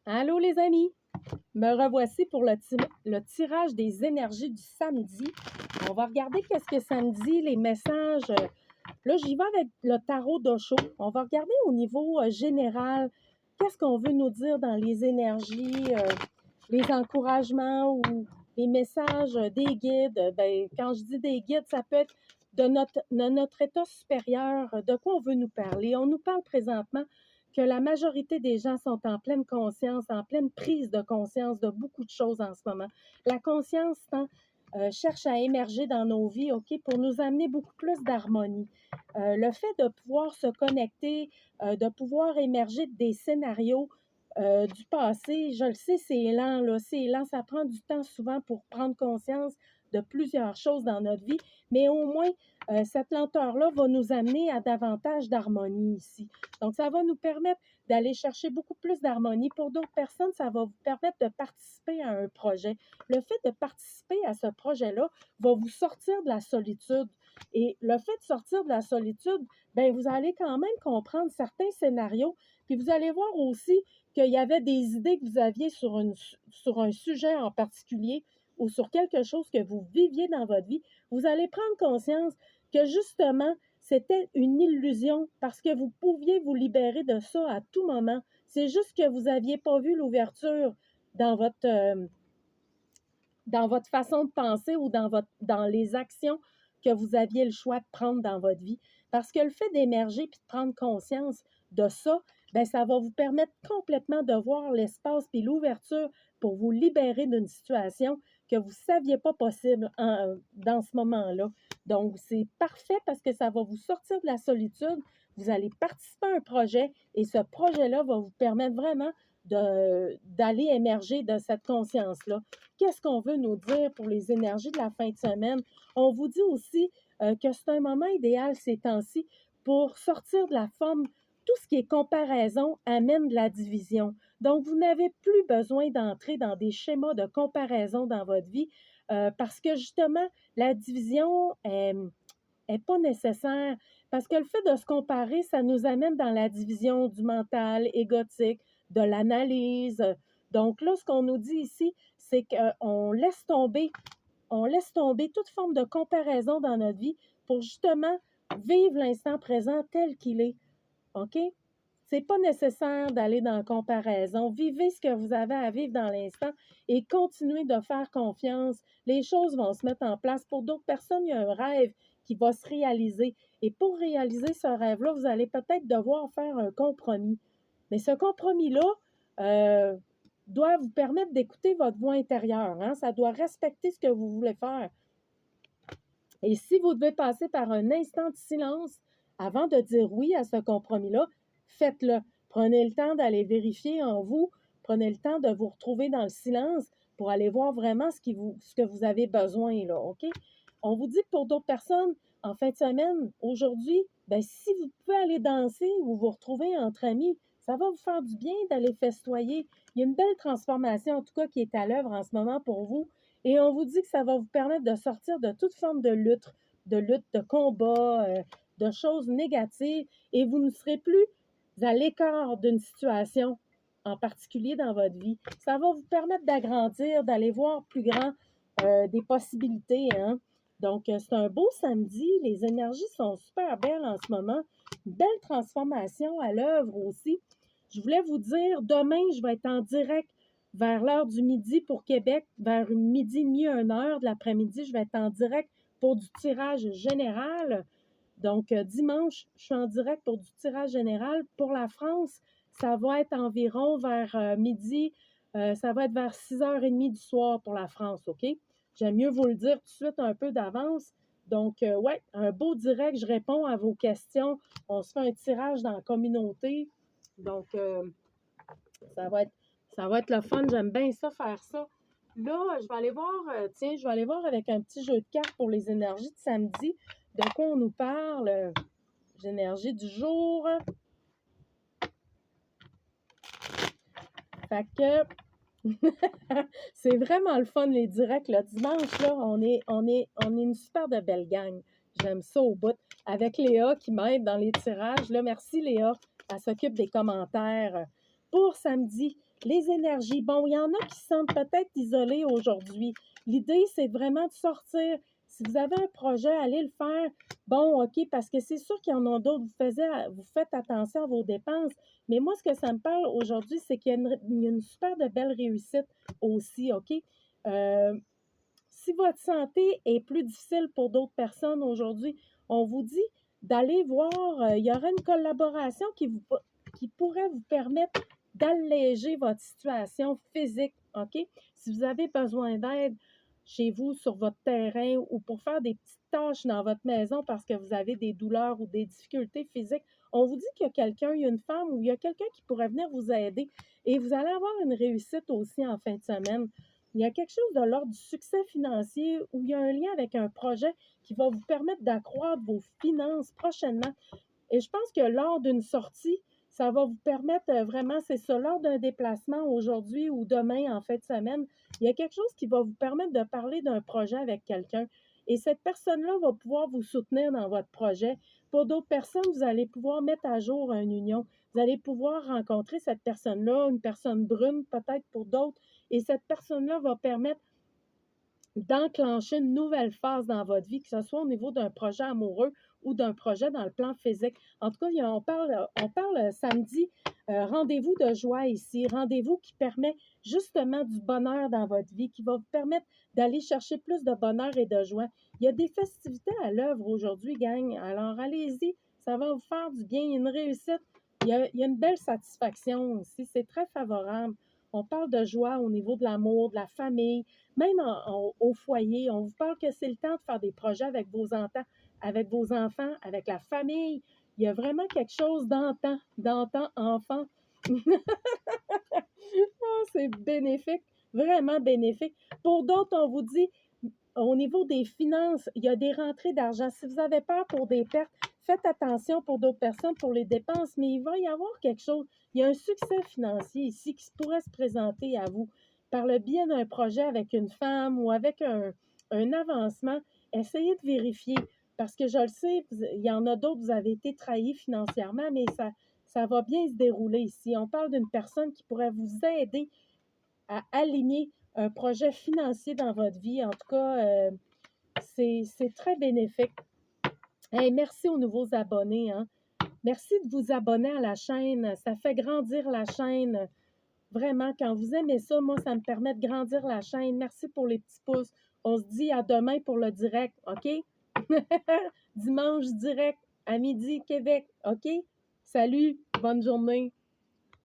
Allô les amis, me revoici pour le tirage des énergies du samedi. On va regarder qu'est-ce que ça me dit, les messages. Là, j'y vais avec le tarot d'Osho. On va regarder au niveau général, qu'est-ce qu'on veut nous dire dans les énergies, les encouragements ou les messages des guides. Ben, quand je dis des guides, ça peut être de notre état supérieur, de quoi on veut nous parler. On nous parle présentement que la majorité des gens sont en pleine conscience, en pleine prise de conscience de beaucoup de choses en ce moment. La conscience cherche à émerger dans nos vies, OK, pour nous amener beaucoup plus d'harmonie. Le fait de pouvoir se connecter, de pouvoir émerger des scénarios du passé, je le sais, c'est lent, là, c'est lent, ça prend du temps souvent pour prendre conscience de plusieurs choses dans notre vie, mais au moins, cette lenteur-là va nous amener à davantage d'harmonie ici. Donc, ça va nous permettre d'aller chercher beaucoup plus d'harmonie. Pour d'autres personnes, ça va vous permettre de participer à un projet. Le fait de participer à ce projet-là va vous sortir de la solitude. Et le fait de sortir de la solitude, bien, vous allez quand même comprendre certains scénarios, puis vous allez voir aussi qu'il y avait des idées que vous aviez sur un sujet en particulier ou sur quelque chose que vous viviez dans votre vie. Vous allez prendre conscience que justement, c'était une illusion parce que vous pouviez vous libérer de ça à tout moment. C'est juste que vous n'aviez pas vu l'ouverture dans votre façon de penser ou dans les actions que vous aviez le choix de prendre dans votre vie. Parce que le fait d'émerger puis de prendre conscience de ça, bien, ça va vous permettre complètement de voir l'espace puis l'ouverture pour vous libérer d'une situation que vous ne saviez pas possible dans ce moment-là. Donc, c'est parfait parce que ça va vous sortir de la solitude. Vous allez participer à un projet et ce projet-là va vous permettre vraiment d'aller émerger de cette conscience-là. Qu'est-ce qu'on veut nous dire pour les énergies de la fin de semaine? On vous dit aussi que c'est un moment idéal ces temps-ci pour sortir de la forme. Tout ce qui est comparaison amène de la division. Donc, vous n'avez plus besoin d'entrer dans des schémas de comparaison dans votre vie parce que justement, la division n'est pas nécessaire. Parce que le fait de se comparer, ça nous amène dans la division du mental, égotique, de l'analyse. Donc là, ce qu'on nous dit ici, c'est on laisse tomber toute forme de comparaison dans notre vie pour justement vivre l'instant présent tel qu'il est. OK? C'est pas nécessaire d'aller dans la comparaison. Vivez ce que vous avez à vivre dans l'instant et continuez de faire confiance. Les choses vont se mettre en place. Pour d'autres personnes, il y a un rêve qui va se réaliser. Et pour réaliser ce rêve-là, vous allez peut-être devoir faire un compromis. Mais ce compromis-là euh, doit vous permettre d'écouter votre voix intérieure. Hein? Ça doit respecter ce que vous voulez faire. Et si vous devez passer par un instant de silence avant de dire oui à ce compromis-là, faites-le. Prenez le temps d'aller vérifier en vous. Prenez le temps de vous retrouver dans le silence pour aller voir vraiment ce que vous avez besoin, là, OK? On vous dit que pour d'autres personnes, en fin de semaine, aujourd'hui, ben, si vous pouvez aller danser ou vous retrouver entre amis, ça va vous faire du bien d'aller festoyer. Il y a une belle transformation, en tout cas, qui est à l'œuvre en ce moment pour vous. Et on vous dit que ça va vous permettre de sortir de toute forme de combat, de choses négatives, et vous ne serez plus à l'écart d'une situation en particulier dans votre vie. Ça va vous permettre d'agrandir, d'aller voir plus grand des possibilités. Hein? Donc, c'est un beau samedi. Les énergies sont super belles en ce moment. Une belle transformation à l'œuvre aussi. Je voulais vous dire, demain, je vais être en direct vers l'heure du midi pour Québec, vers midi et demi, 1 heure de l'après-midi, je vais être en direct pour du tirage général. Donc, dimanche, je suis en direct pour du tirage général. Pour la France, ça va être environ vers midi, ça va être vers 6h30 du soir pour la France, OK? J'aime mieux vous le dire tout de suite un peu d'avance. Donc, ouais, un beau direct, je réponds à vos questions. On se fait un tirage dans la communauté. Donc, ça va être, ça va être le fun. J'aime bien ça, faire ça. Là, je vais aller voir, je vais aller voir avec un petit jeu de cartes pour les énergies de samedi. De quoi on nous parle? Les énergies du jour. Fait que c'est vraiment le fun, les directs. Le dimanche, là, on est une super de belle gang. J'aime ça au bout. Avec Léa qui m'aide dans les tirages. Là, merci Léa. Elle s'occupe des commentaires pour samedi. les énergies. Bon, il y en a qui se sentent peut-être isolés aujourd'hui. L'idée, c'est vraiment de sortir. Si vous avez un projet, allez le faire. Bon, OK, parce que c'est sûr qu'il y en a d'autres. Vous faites attention à vos dépenses. Mais moi, ce que ça me parle aujourd'hui, c'est qu'il y a une super de belle réussite aussi, OK? Euh, si votre santé est plus difficile pour d'autres personnes aujourd'hui, on vous dit d'aller voir, il y aura une collaboration qui pourrait vous permettre d'alléger votre situation physique, OK? Si vous avez besoin d'aide chez vous, sur votre terrain ou pour faire des petites tâches dans votre maison parce que vous avez des douleurs ou des difficultés physiques, on vous dit qu'il y a quelqu'un, il y a une femme ou il y a quelqu'un qui pourrait venir vous aider et vous allez avoir une réussite aussi en fin de semaine. Il y a quelque chose de l'ordre du succès financier où il y a un lien avec un projet qui va vous permettre d'accroître vos finances prochainement. Et je pense que lors d'une sortie, ça va vous permettre vraiment, c'est ça, lors d'un déplacement aujourd'hui ou demain en fin de semaine, il y a quelque chose qui va vous permettre de parler d'un projet avec quelqu'un. Et cette personne-là va pouvoir vous soutenir dans votre projet. Pour d'autres personnes, vous allez pouvoir mettre à jour une union. Vous allez pouvoir rencontrer cette personne-là, une personne brune peut-être pour d'autres. Et cette personne-là va permettre d'enclencher une nouvelle phase dans votre vie, que ce soit au niveau d'un projet amoureux ou d'un projet dans le plan physique. En tout cas, on parle samedi, rendez-vous de joie ici, rendez-vous qui permet justement du bonheur dans votre vie, qui va vous permettre d'aller chercher plus de bonheur et de joie. Il y a des festivités à l'œuvre aujourd'hui, gang. Alors, allez-y, ça va vous faire du bien, une réussite. Il y a une belle satisfaction aussi, c'est très favorable. On parle de joie au niveau de l'amour, de la famille, même au foyer. On vous parle que c'est le temps de faire des projets avec vos enfants, avec la famille. Il y a vraiment quelque chose d'antan enfant. Oh, c'est bénéfique, vraiment bénéfique. Pour d'autres, on vous dit, au niveau des finances, il y a des rentrées d'argent. Si vous avez peur pour des pertes, faites attention pour d'autres personnes, pour les dépenses, mais il va y avoir quelque chose. Il y a un succès financier ici qui pourrait se présenter à vous par le biais d'un projet avec une femme ou avec un avancement. Essayez de vérifier parce que je le sais, il y en a d'autres, vous avez été trahis financièrement, mais ça va bien se dérouler ici. On parle d'une personne qui pourrait vous aider à aligner un projet financier dans votre vie. En tout cas, c'est très bénéfique. Hey, merci aux nouveaux abonnés. Hein. Merci de vous abonner à la chaîne. Ça fait grandir la chaîne. Vraiment, quand vous aimez ça, moi, ça me permet de grandir la chaîne. Merci pour les petits pouces. On se dit à demain pour le direct, OK? Dimanche direct à midi, Québec, OK? Salut, bonne journée.